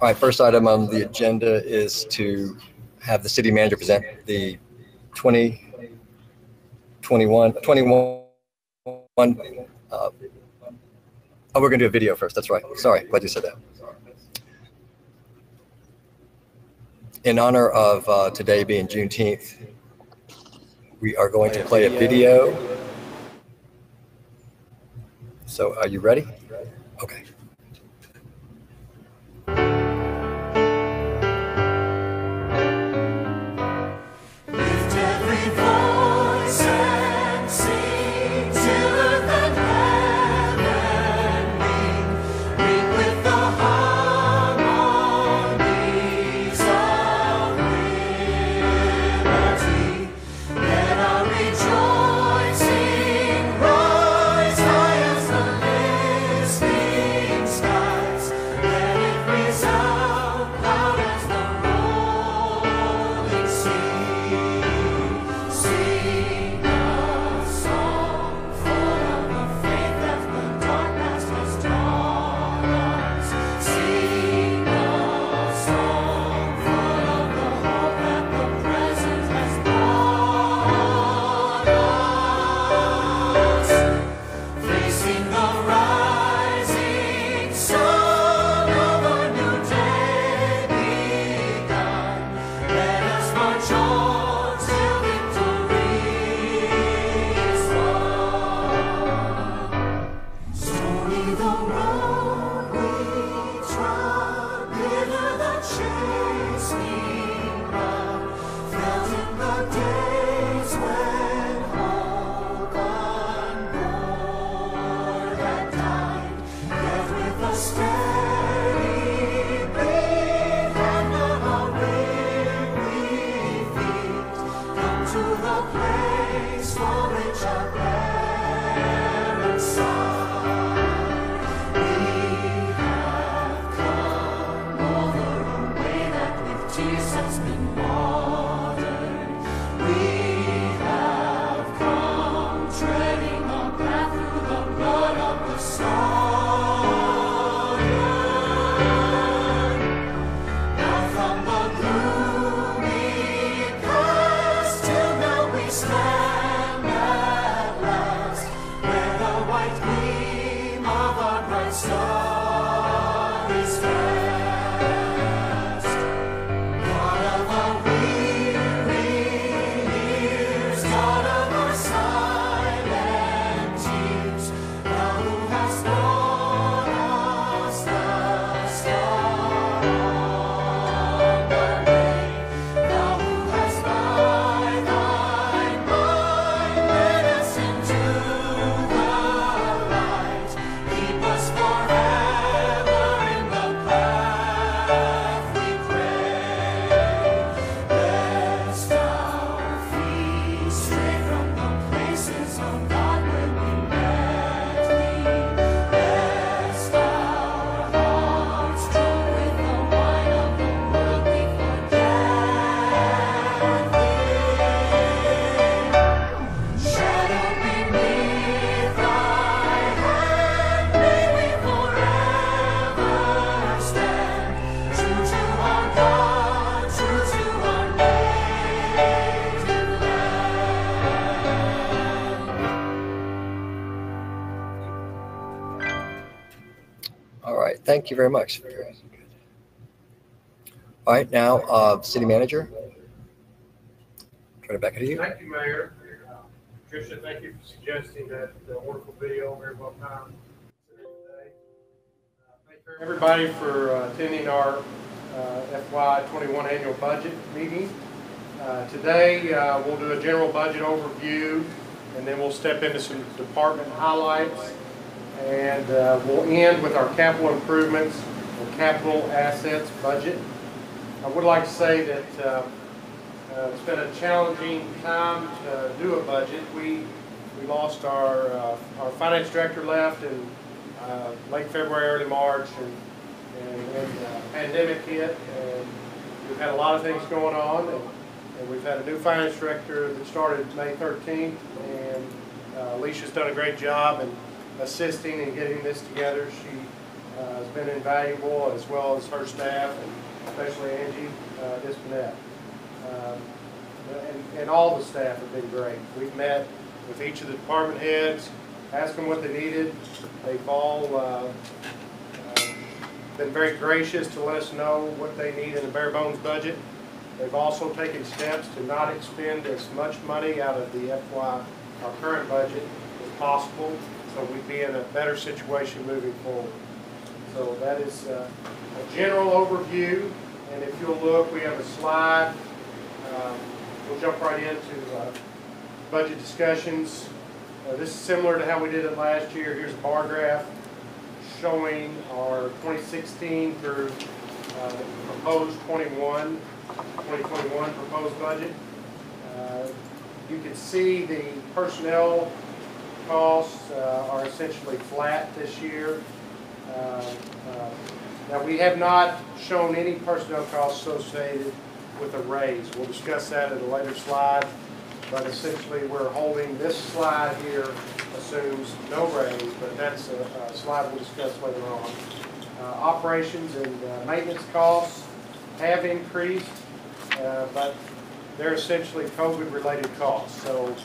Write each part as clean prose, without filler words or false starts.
All right, first item on the agenda is to have the city manager present the 2021, oh, we're gonna do a video first, that's right. Sorry, glad you said that. In honor of today being Juneteenth, we are going to play a video. So are you ready? Okay. Thank you very much. All right, now, City Manager, turn it back to you. Thank you, Mayor. Tricia, thank you for suggesting that wonderful video. Very well timed today. Thank you everybody for attending our FY21 annual budget meeting. Today, we'll do a general budget overview, and then we'll step into some department highlights. And we'll end with our capital improvements and capital assets budget. I would like to say that it's been a challenging time to do a budget. We lost our finance director left in late February, early March, and the pandemic hit, and we've had a lot of things going on, and we've had a new finance director that started May 13th, and Alicia's done a great job in assisting and getting this together. She has been invaluable, as well as her staff, and especially Angie Dispinette. And all the staff have been great. We've met with each of the department heads, asked them what they needed. They've all been very gracious to let us know what they need in a bare bones budget. They've also taken steps to not expend as much money out of the FY, our current budget, as possible, so we'd be in a better situation moving forward. So that is a general overview, and if you'll look, we have a slide. We'll jump right into budget discussions. This is similar to how we did it last year. Here's a bar graph showing our 2016 through the proposed 2021 proposed budget. You can see the personnel costs are essentially flat this year. Now we have not shown any personnel costs associated with a raise. We'll discuss that in a later slide, but essentially we're holding this slide here assumes no raise, but that's a slide we'll discuss later on. Operations and maintenance costs have increased, but they're essentially COVID-related costs. So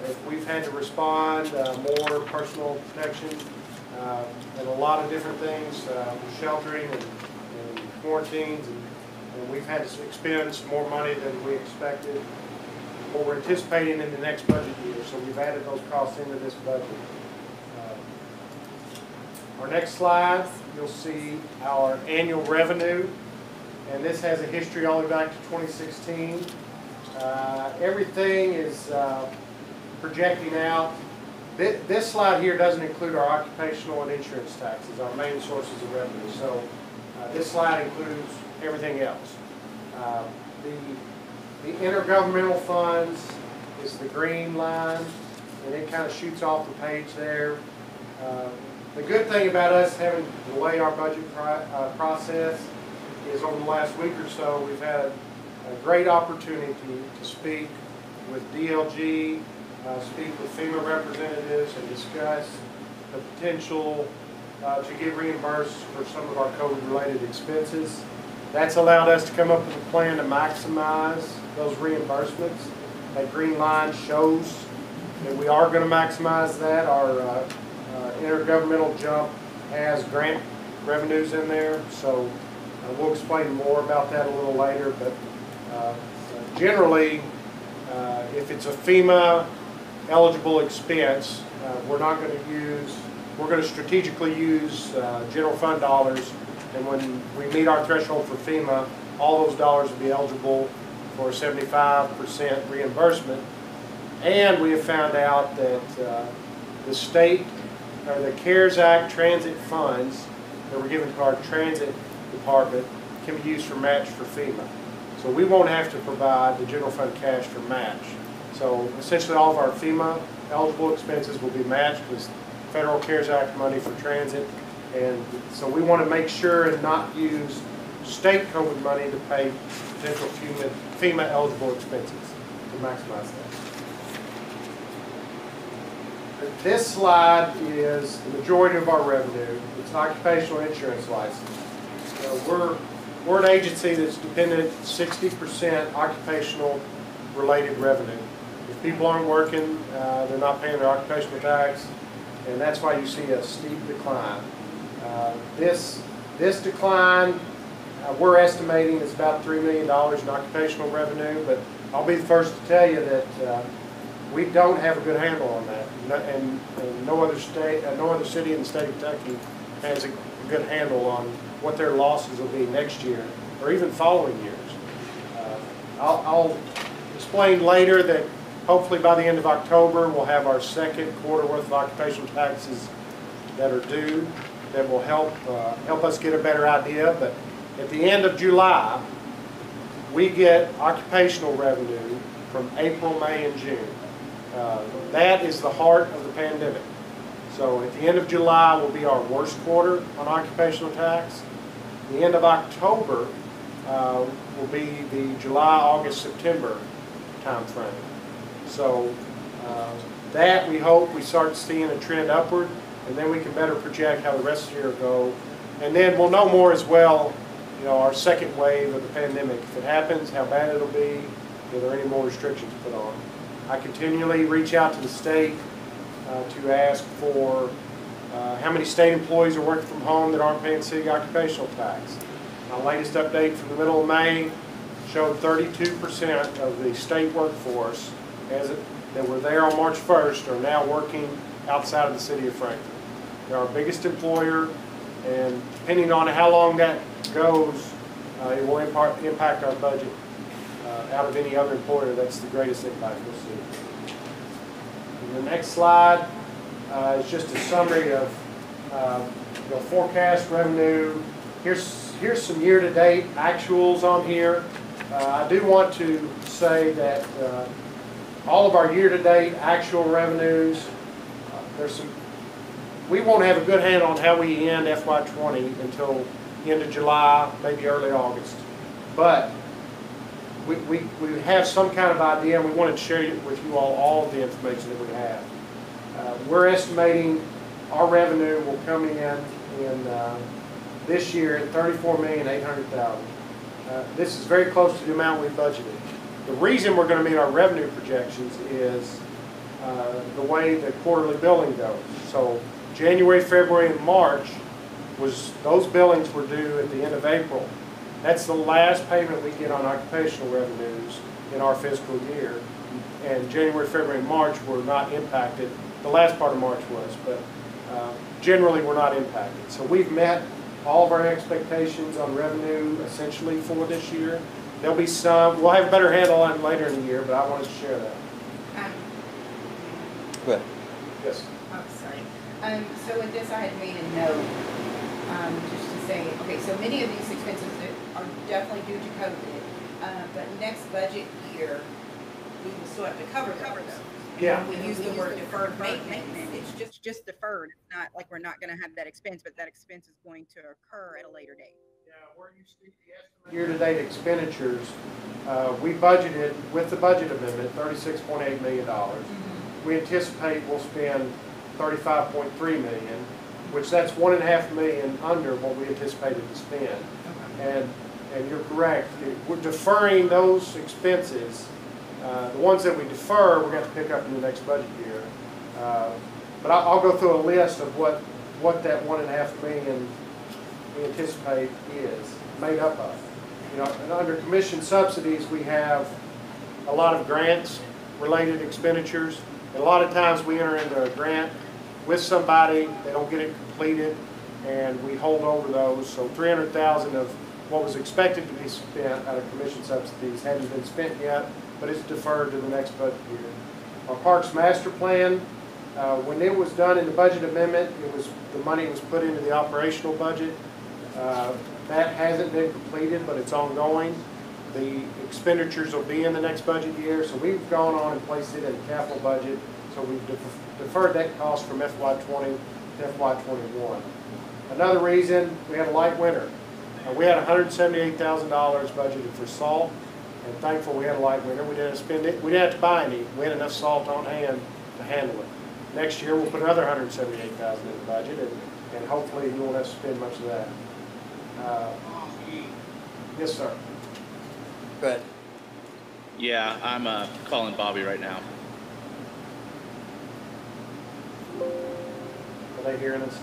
if we've had to respond, more personal protection, and a lot of different things, sheltering and quarantines, and we've had to expend some more money than we expected, what we're anticipating in the next budget year. So we've added those costs into this budget. Our next slide, you'll see our annual revenue, and this has a history all the way back to 2016. Everything is projecting out. This slide here doesn't include our occupational and insurance taxes, our main sources of revenue. So this slide includes everything else. The intergovernmental funds is the green line, and it kind of shoots off the page there. The good thing about us having to delay our budget process is over the last week or so we've had a great opportunity to speak with DLG, speak with FEMA representatives, and discuss the potential to get reimbursed for some of our COVID-related expenses. That's allowed us to come up with a plan to maximize those reimbursements. That green line shows that we are going to maximize that. Our intergovernmental jump has grant revenues in there, so we'll explain more about that a little later. But generally, if it's a FEMA eligible expense, we're going to strategically use general fund dollars, and when we meet our threshold for FEMA, all those dollars will be eligible for a 75% reimbursement. And we have found out that the state, or the CARES Act transit funds that were given to our transit department can be used for match for FEMA. So we won't have to provide the general fund cash for match. So essentially all of our FEMA eligible expenses will be matched with federal CARES Act money for transit. And so we want to make sure and not use state COVID money to pay potential FEMA eligible expenses to maximize that. This slide is the majority of our revenue. It's an occupational insurance license. So we're an agency that's dependent 60% occupational related revenue. If people aren't working, they're not paying their occupational tax, and that's why you see a steep decline. This decline, we're estimating is about $3 million in occupational revenue, but I'll be the first to tell you that we don't have a good handle on that, and no other city in the state of Kentucky has a good handle on what their losses will be next year or even following years. I'll explain later that hopefully by the end of October we'll have our second quarter worth of occupational taxes that are due that will help us get a better idea. But at the end of July, we get occupational revenue from April, May, and June. That is the heart of the pandemic. So at the end of July will be our worst quarter on occupational tax. The end of October will be the July, August, September time frame. So that we hope we start seeing a trend upward and then we can better project how the rest of the year will go. And then we'll know more as well, our second wave of the pandemic. If it happens, how bad it'll be, are there any more restrictions put on. I continually reach out to the state to ask for how many state employees are working from home that aren't paying city occupational tax. My latest update from the middle of May showed 32% of the state workforce that were there on March 1st are now working outside of the city of Frankfort. They're our biggest employer, and depending on how long that goes, it will impact our budget. Out of any other employer, that's the greatest impact we'll see. And the next slide is just a summary of forecast revenue. Here's some year-to-date actuals on here. I do want to say that all of our year-to-date actual revenues, we won't have a good handle on how we end FY20 until the end of July, maybe early August. But we have some kind of idea, and we wanted to share with you all of the information that we have. We're estimating our revenue will come in this year at $34,800,000. This is very close to the amount we budgeted. The reason we're going to meet our revenue projections is the way the quarterly billing goes. So January, February, and March those billings were due at the end of April. That's the last payment we get on occupational revenues in our fiscal year. And January, February, and March were not impacted. The last part of March was, but generally we're not impacted. So we've met all of our expectations on revenue essentially for this year. There'll be some, we'll have a better handle on it later in the year, but I wanted to share that. Go ahead. Yes. Oh, sorry. So with this, I had made a note just to say, okay, so many of these expenses are definitely due to COVID, but next budget year, we will still have to cover those. Yeah. We use the word deferred maintenance. It's just deferred. It's not like we're not going to have that expense, but that expense is going to occur at a later date. Yeah, where you see the year-to-date expenditures, we budgeted, with the budget amendment, $36.8 million. We anticipate we'll spend $35.3 million, which that's $1.5 million under what we anticipated to spend. Okay. And you're correct. We're deferring those expenses. The ones that we defer, we're going to pick up in the next budget year. But I'll go through a list of what that $1.5 million we anticipate is made up of. And under commission subsidies, we have a lot of grants-related expenditures. And a lot of times we enter into a grant with somebody, they don't get it completed, and we hold over those. So $300,000 of what was expected to be spent out of commission subsidies hadn't been spent yet, but it's deferred to the next budget year. Our Parks Master Plan, when it was done in the budget amendment, the money was put into the operational budget. That hasn't been completed, but it's ongoing. The expenditures will be in the next budget year, so we've gone on and placed it in the capital budget. So we've deferred that cost from FY20 to FY21. Another reason, we had a light winter. We had $178,000 budgeted for salt, and thankful we had a light winter. We didn't spend it. We didn't have to buy any. We had enough salt on hand to handle it. Next year we'll put another $178,000 in the budget, and hopefully we won't have to spend much of that. Yes, sir. Go ahead. Yeah, I'm calling Bobby right now. Are they hearing us?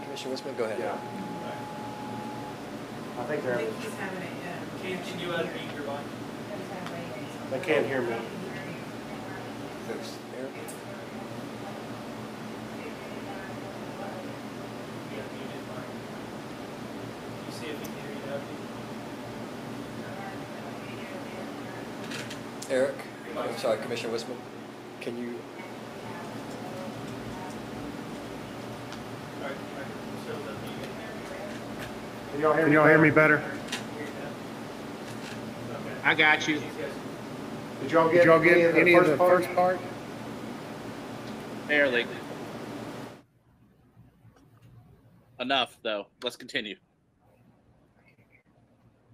Commissioner Wisman, go ahead. Yeah. I think they're. He's having it. Can you unmute your mic? They can't hear me. Folks, Eric? You see if he can hear you now? Eric? I'm sorry, Commissioner Wisman. Can you? All right. So Can y'all hear me better? I got you. Did y'all get any of the first part? Barely. Enough, though. Let's continue.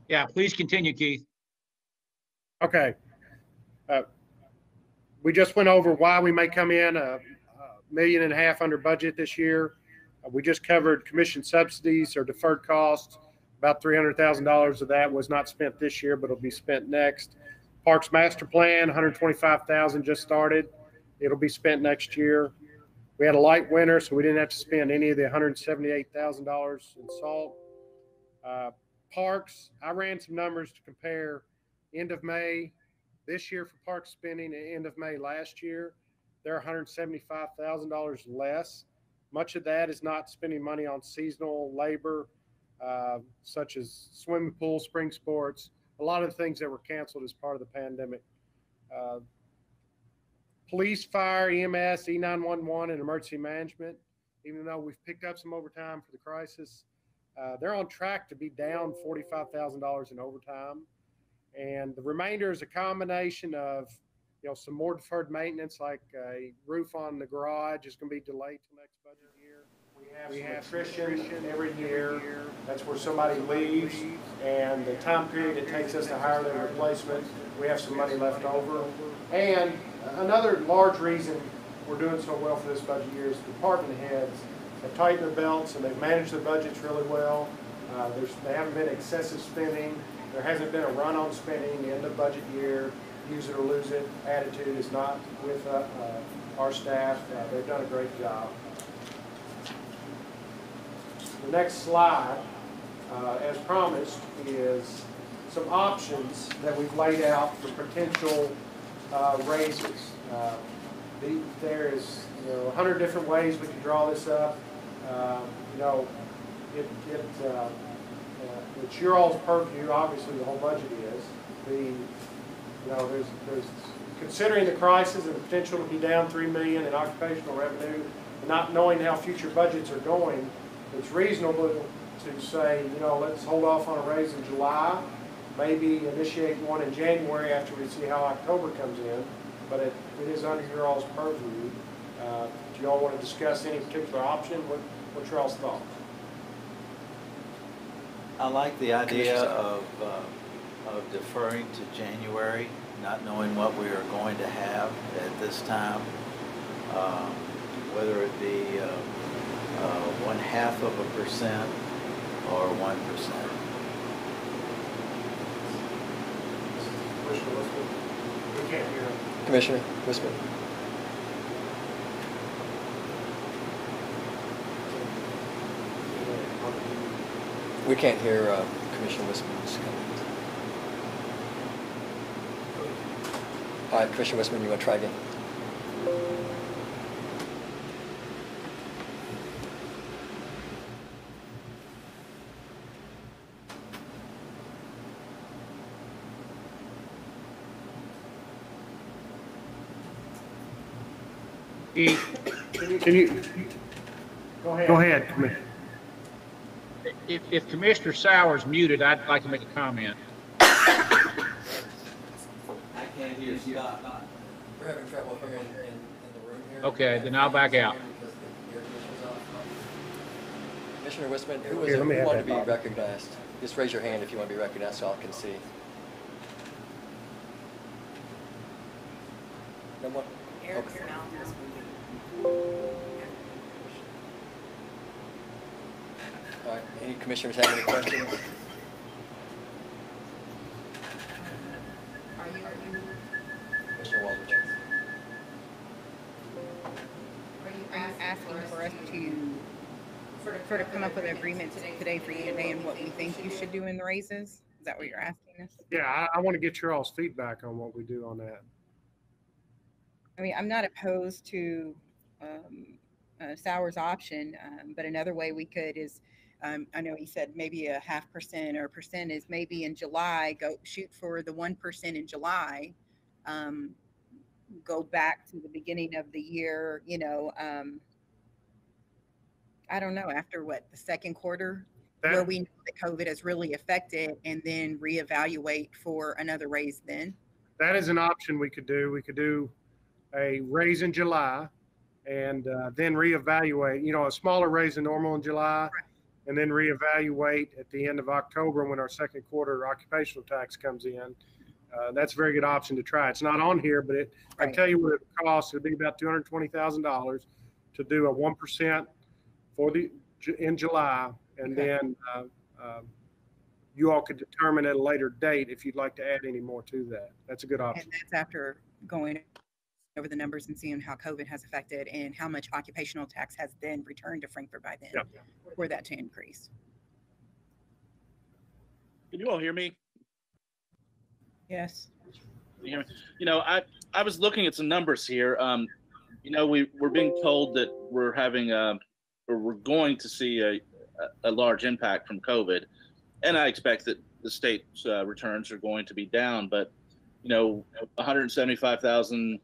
Yeah, please continue, Keith. Okay. We just went over why we may come in $1.5 million under budget this year. We just covered commission subsidies or deferred costs. About $300,000 of that was not spent this year, but it'll be spent next. Parks Master Plan, $125,000 just started. It'll be spent next year. We had a light winter, so we didn't have to spend any of the $178,000 in salt. Parks, I ran some numbers to compare end of May this year for park spending and end of May last year. They're $175,000 less. Much of that is not spending money on seasonal labor, such as swimming pools, spring sports, a lot of the things that were canceled as part of the pandemic. Police, fire, EMS, E911, and emergency management, even though we've picked up some overtime for the crisis, they're on track to be down $45,000 in overtime. And the remainder is a combination of, some more deferred maintenance, like a roof on the garage is going to be delayed till next budget year. We have attrition every year. That's where somebody leaves, and the time period it takes us to hire their replacement, we have some money left over. And another large reason we're doing so well for this budget year is the department heads have tightened their belts and they've managed their budgets really well. They haven't been excessive spending. There hasn't been a run on spending in the budget year. Use it or lose it attitude is not with our staff. They've done a great job. The next slide, as promised, is some options that we've laid out for potential raises. There is 100 different ways we can draw this up. It's your all's purview. Obviously, the whole budget is. There's considering the crisis and the potential to be down $3 million in occupational revenue, and not knowing how future budgets are going, it's reasonable to say, let's hold off on a raise in July, maybe initiate one in January after we see how October comes in. But it is under your all's purview. Do you all want to discuss any particular option? What's your all's thoughts? I like the idea of deferring to January, not knowing what we are going to have at this time, whether it be 0.5% or 1%. We can't hear him. Commissioner Wisman. We can't hear Commissioner Wisman's comment. All right, Commissioner Wisman, you want to try again? Can you go ahead, Commissioner. If Commissioner Sauer's muted, I'd like to make a comment. I can't hear Scott. We're having trouble here in the room here. Okay, then I'll back out. Commissioner Wisman, who Here, wanted to be recognized? Just raise your hand if you want to be recognized so I can see. No one? Eric's Okay. now. All right, any commissioners have any questions? Are you Commissioner Waldridge. asking for us to sort of come up with an agreement today for you today and what we think you should do in the raises? Is that what you're asking us? Yeah, I want to get your all's feedback on what we do on that. I mean, I'm not opposed to Sauer's option, but another way we could is, I know he said maybe 0.5% or 1% is maybe in July, go shoot for the 1% in July, go back to the beginning of the year, I don't know, after the second quarter, where we know that COVID has really affected, and then reevaluate for another raise then. That is an option we could do. We could do a raise in July and then reevaluate, a smaller raise than normal in July, and then reevaluate at the end of October when our second quarter occupational tax comes in. that's a very good option to try. It's not on here, but I can tell you what it costs. It'd be about $220,000 to do a 1% in July, and then you all could determine at a later date if you'd like to add any more to that. That's a good option. And that's after going over the numbers and seeing how COVID has affected and how much occupational tax has then returned to Frankfort by then for that to increase. Can you all hear me? Yes. You know, I was looking at some numbers here. You know, we're being told that we're having or we're going to see a large impact from COVID, and I expect that the state's returns are going to be down. But you know, 175,000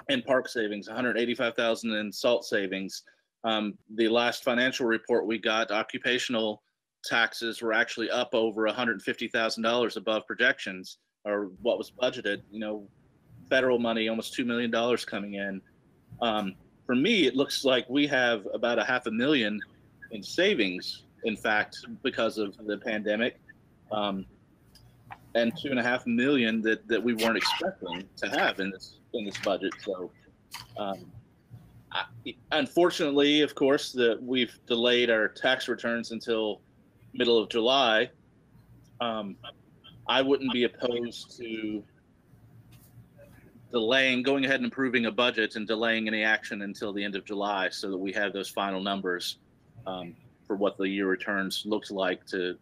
in park savings, 185,000 in salt savings. The last financial report we got, occupational taxes were actually up over $150,000 above projections or what was budgeted. You know, federal money, almost $2 million coming in. For me, it looks like we have about $500,000 in savings, in fact, because of the pandemic, and $2.5 million that we weren't expecting to have in this budget. So, unfortunately, of course, we've delayed our tax returns until middle of July. I wouldn't be opposed to going ahead and approving a budget and delaying any action until the end of July so that we have those final numbers for what the year returns looks like to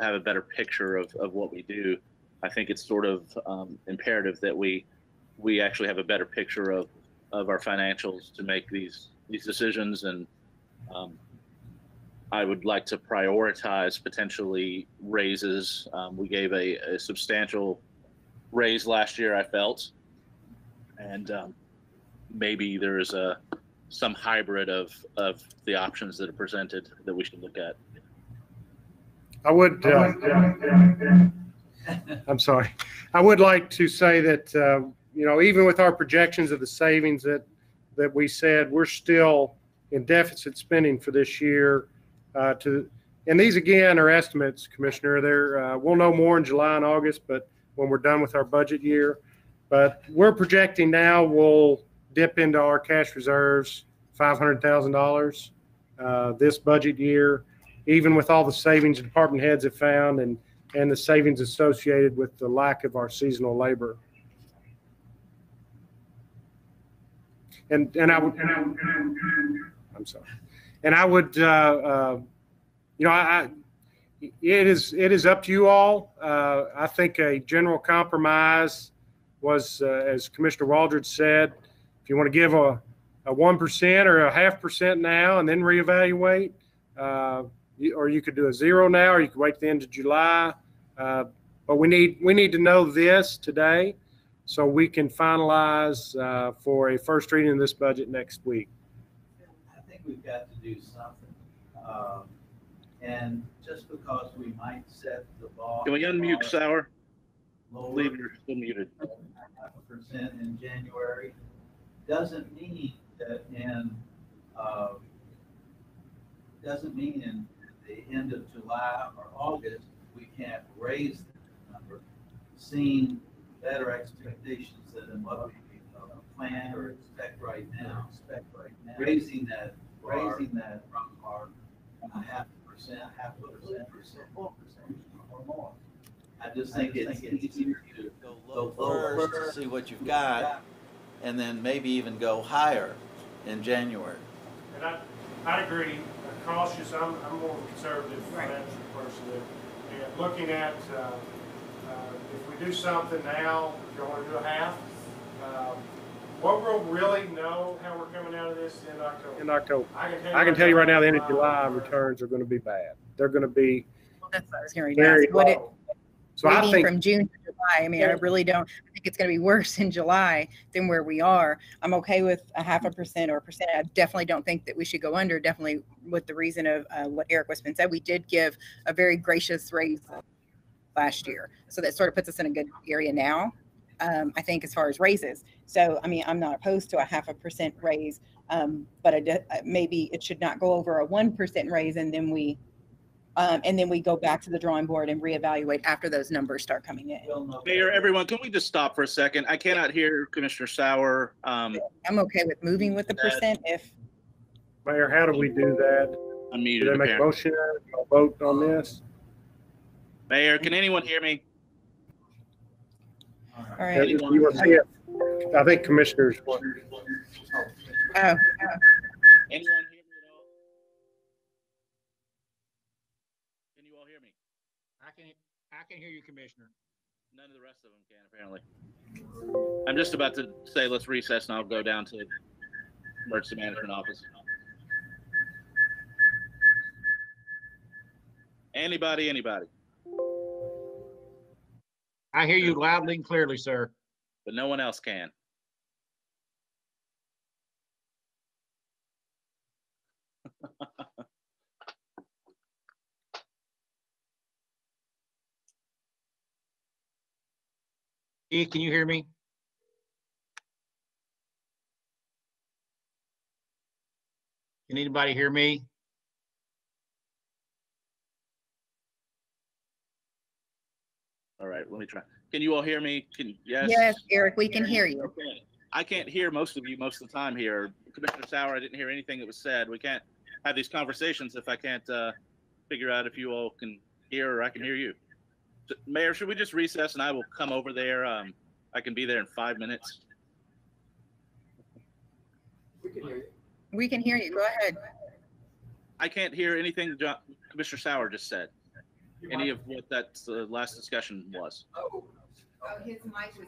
have a better picture of what we do. I think it's sort of imperative that we actually have a better picture of our financials to make these decisions. And I would like to prioritize potentially raises. We gave a substantial raise last year, I felt. And maybe there's some hybrid of the options that are presented that we should look at. I would, I'm sorry. I would like to say that, you know, even with our projections of the savings that we said, we're still in deficit spending for this year. And these again are estimates, Commissioner. We'll know more in July and August, but when we're done with our budget year. But we're projecting now we'll dip into our cash reserves $500,000 this budget year, even with all the savings department heads have found and the savings associated with the lack of our seasonal labor. And I would, I'm sorry. And I would, you know, it is up to you all. I think a general compromise was, as Commissioner Waldridge said, if you want to give a 1% or a 0.5% now and then reevaluate, or you could do a 0 now, or you could wait to the end of July. But we need to know this today so we can finalize for a first reading of this budget next week. I think we've got to do something. And just because we might set the bar. Can we unmute Sauer? Lower, Leave, you're still muted. 0.5% in January doesn't mean that in the end of July or August we can't raise that number. Seeing better expectations than what we plan or expect right now. Raising that from our 0.5%, 0.5% or more. I just think it's easier to go lower first to see what you've got, and then maybe even go higher in January. And I'd agree. Cautious. I'm more of a conservative financial person. And looking at if we do something now, if you want to do a half, what we'll really know how we're coming out of this in October. In October. I can tell you right now, the end of July returns are going to be bad. They're going to be That's what I was hearing. very What it, low. So I think from June to July, I mean, I really don't. I think it's going to be worse in July than where we are. I'm okay with a 0.5% or 1%. I definitely don't think that we should go under. Definitely with the reason of what Eric Westman said, we did give a very gracious raise last year, so that sort of puts us in a good area now. I think as far as raises. So I mean, I'm not opposed to a 0.5% raise, but maybe it should not go over a 1% raise, and then we And then we go back to the drawing board and reevaluate after those numbers start coming in. Mayor, everyone, can we just stop for a second? I cannot hear Commissioner Sauer. I'm okay with moving with the percent if, Mayor, how do we do that? Unmuted. Do they make a apparently. motion, a vote on this? Mayor, can anyone hear me? all right. You will see it. I think commissioners. Oh, Anyone hear me at all? Can you all hear me? I can hear you, Commissioner. None of the rest of them can, apparently. I'm just about to say let's recess, and I'll go down to emergency management office. Anybody? I hear you loudly and clearly, sir. But no one else can. Keith, can you hear me? Can anybody hear me? All right, let me try. Can you all hear me? Yes? yes, Eric, we can hear you. Okay. I can't hear most of you most of the time here. Commissioner Sauer, I didn't hear anything that was said. We can't have these conversations if I can't figure out if you all can hear or I can hear you. So, Mayor, should we just recess and I will come over there? I can be there in 5 minutes. We can hear you. Go ahead. I can't hear anything Commissioner Sauer just said. Any of what that last discussion was.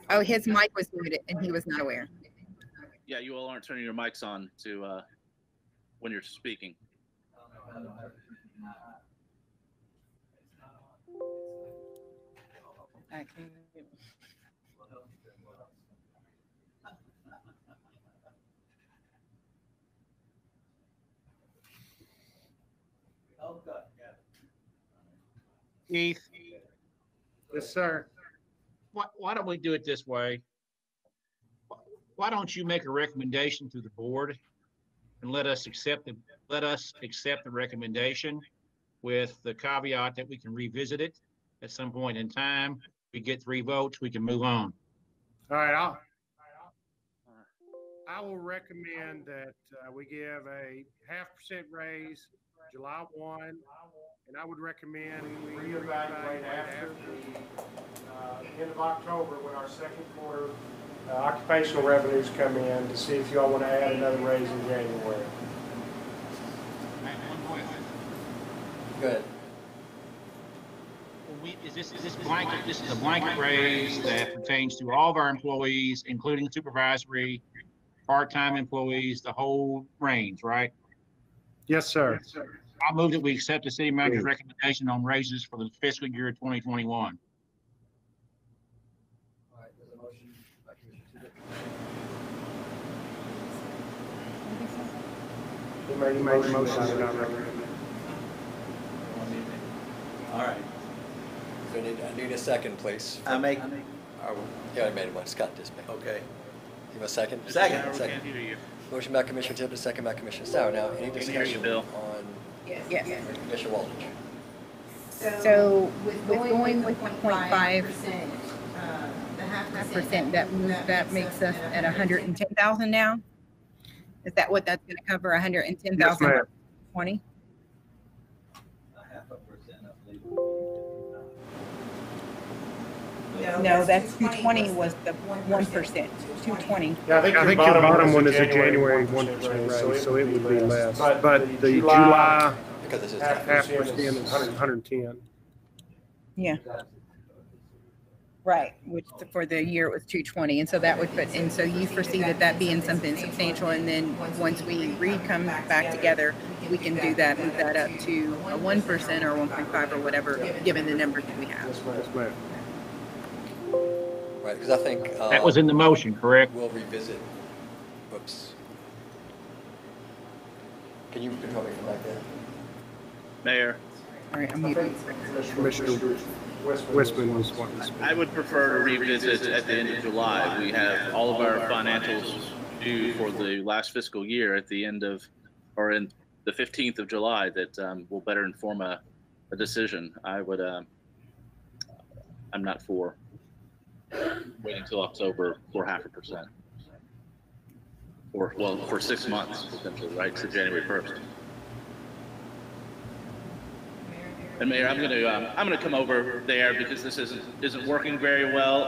Oh, his mic was muted and he was not aware. Yeah, you all aren't turning your mics on to when you're speaking. Keith, Yes, sir. why don't we do it this way? Why don't you make a recommendation to the board and let us accept the recommendation with the caveat that we can revisit it at some point in time. We get 3 votes, we can move on. All right, I will recommend that we give a 0.5% raise July 1, and I would recommend we reevaluate after the end of October when our second quarter occupational revenues come in to see if y'all want to add another raise in January. Go ahead. This is a blanket raise that pertains to all of our employees, including supervisory, part-time employees, the whole range, right? Yes, sir. I move that we accept the city manager's recommendation on raises for the fiscal year 2021. All right, there's a motion by Commissioner Tippett. He made the motion. I did not recommend. All right. So I need a second, please. I make, Yeah, I made one. Scott just made. okay. You want a second? Second. Sauer, we can't hear you. Motion by Commissioner Tippett, second by Commissioner Sauer. Now, any Can hear you, discussion Bill. on Yes. Commissioner Waldridge? So with going with the 0.5%, the half percent, that makes us at 110,000 now? Is that what that's gonna cover, 110,000? Yes, ma'am. 20? A 0.5%, I believe. No, that's 220 was the 1%, 220. Yeah, I think your bottom one is a January 1% raise, so it would be less. But the July Because this is 0.5% is 110. Yeah. Right, which for the year it was 220, and so that would put, and so you foresee that being something substantial, and then once we come back together, we can do that, move that up to a 1% or 1.5 or whatever, given the numbers that we have. Yes, ma'am. Right, because I think. That was in the motion, correct? We'll revisit. Whoops. Can you control me from back there? Mayor, All right, I'm muted. Commissioner Westman was wanting to speak. I would prefer to revisit at the end of July. We have all of our financials due for the last fiscal year at the end of, or in the 15th of July that will better inform a a decision. I'm not for waiting until October for 0.5%. Or, well, for 6 months, potentially, right? So January 1st. And Mayor, I'm gonna come over there because this isn't working very well.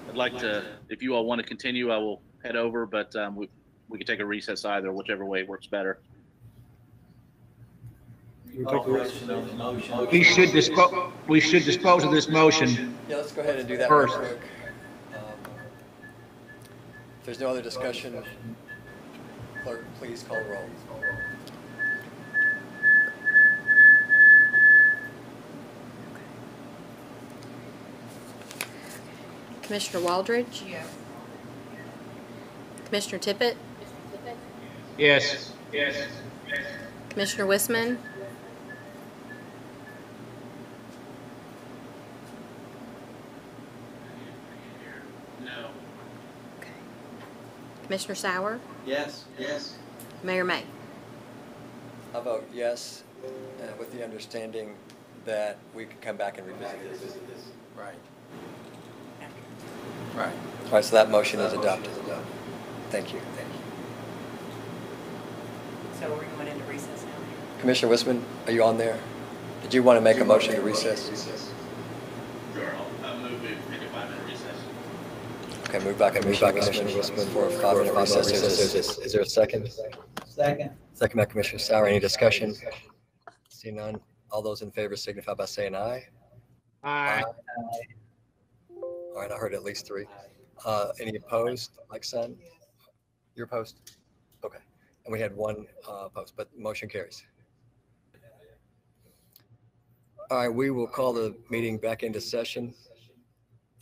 I'd like to, if you all want to continue, I will head over, but we can take a recess either, whichever way works better. Question on the motion. We should dispose of this motion. Yeah, let's go ahead and do that First. real quick. If there's no other discussion, clerk, please call the roll. Commissioner Waldridge, Yes. Commissioner Tippett, Yes. Commissioner Wisman, No. Commissioner Sauer, Yes. Mayor May. I vote yes, with the understanding that we could come back and revisit this. Right. Right. All right, so that motion is adopted. Thank you. So we're going into recess now. Commissioner Wisman, are you on there? Did you want to make a motion to recess? Sure, I'll move we take a 5-minute recess. Okay, move back Commissioner Wisman for a 5-minute recess. Is there a second? Second. Second by Commissioner Sauer. Any discussion? See none. All those in favor signify by saying aye. Aye. All right, I heard at least 3. Any opposed, like sign? You're opposed? Okay. And we had 1 opposed, but motion carries. All right, we will call the meeting back into session,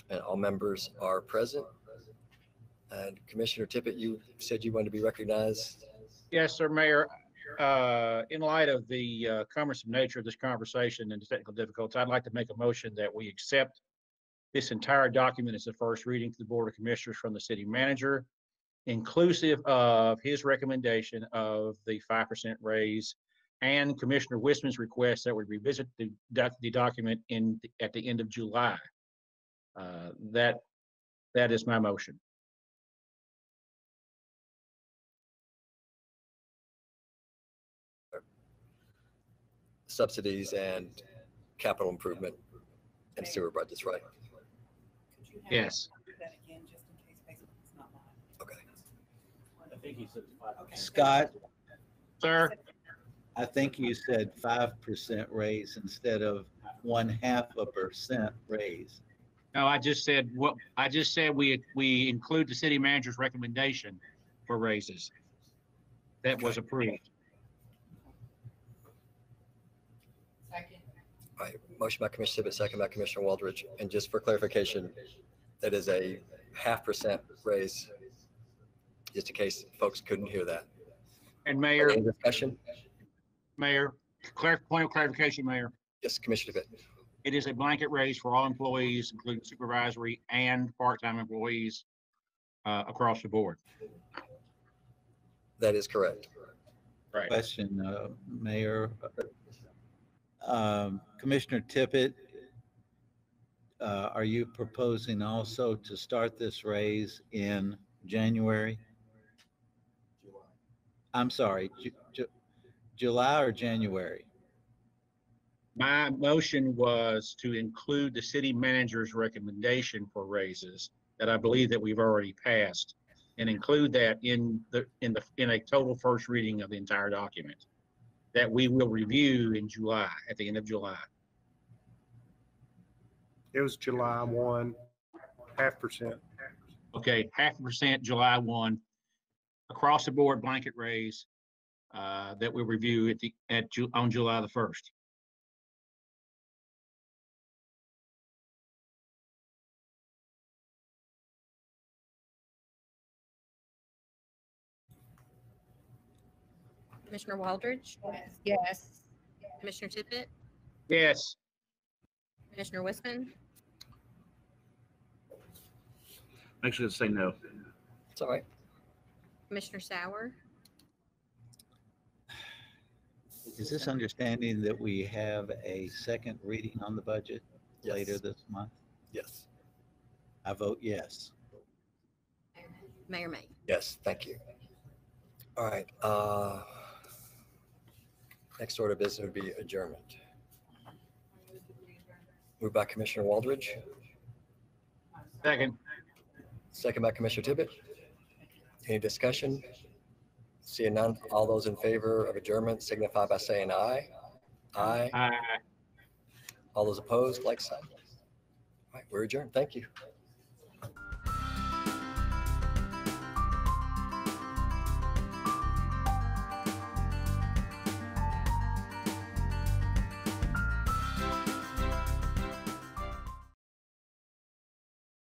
and all members are present. And Commissioner Tippett, you said you wanted to be recognized. Yes, sir, Mayor. In light of the cumbersome nature of this conversation and the technical difficulties, I'd like to make a motion that we accept this entire document as the first reading to the Board of Commissioners from the city manager, inclusive of his recommendation of the 5% raise and Commissioner Wisman's request that we revisit the document at the end of July. That is my motion. Subsidies and capital improvement and sewer budgets, right? Yes. That again, just in case Facebook's not live. Okay. I think he said 5. Okay. Scott, Sir? I think you said 5% raise instead of 0.5% raise. No, I just said we include the city manager's recommendation for raises. That was approved. Second. All right, motion by Commissioner Tippett, second by Commissioner Waldridge. And just for clarification, that is a 0.5% raise, just in case folks couldn't hear that. And Mayor, Any discussion? point of clarification, Mayor. Yes, Commissioner Tippett. It is a blanket raise for all employees, including supervisory and part-time employees across the board. That is correct. Right. Question, Mayor. Commissioner Tippett, are you proposing also to start this raise in January? I'm sorry, July or January? My motion was to include the city manager's recommendation for raises that I believe that we've already passed, and include that in a total first reading of the entire document that we will review in July, at the end of July. It was July 1, 0.5%. Okay, 0.5% July 1, across the board blanket raise that we'll review on July the 1st. Commissioner Waldridge, Yes. Commissioner Tippett, Yes. Commissioner Wisman, Actually, let's say no. It's all right. Commissioner Sauer, Is this understanding that we have a second reading on the budget later Yes. this month? Yes. I vote yes. Mayor May. Yes, thank you. All right. Next order of business would be adjournment. Moved by Commissioner Waldridge, Second. second by Commissioner Tippett. Any discussion? Seeing none, all those in favor of adjournment signify by saying aye. Aye. Aye. All those opposed, like sign. All right, we're adjourned. Thank you.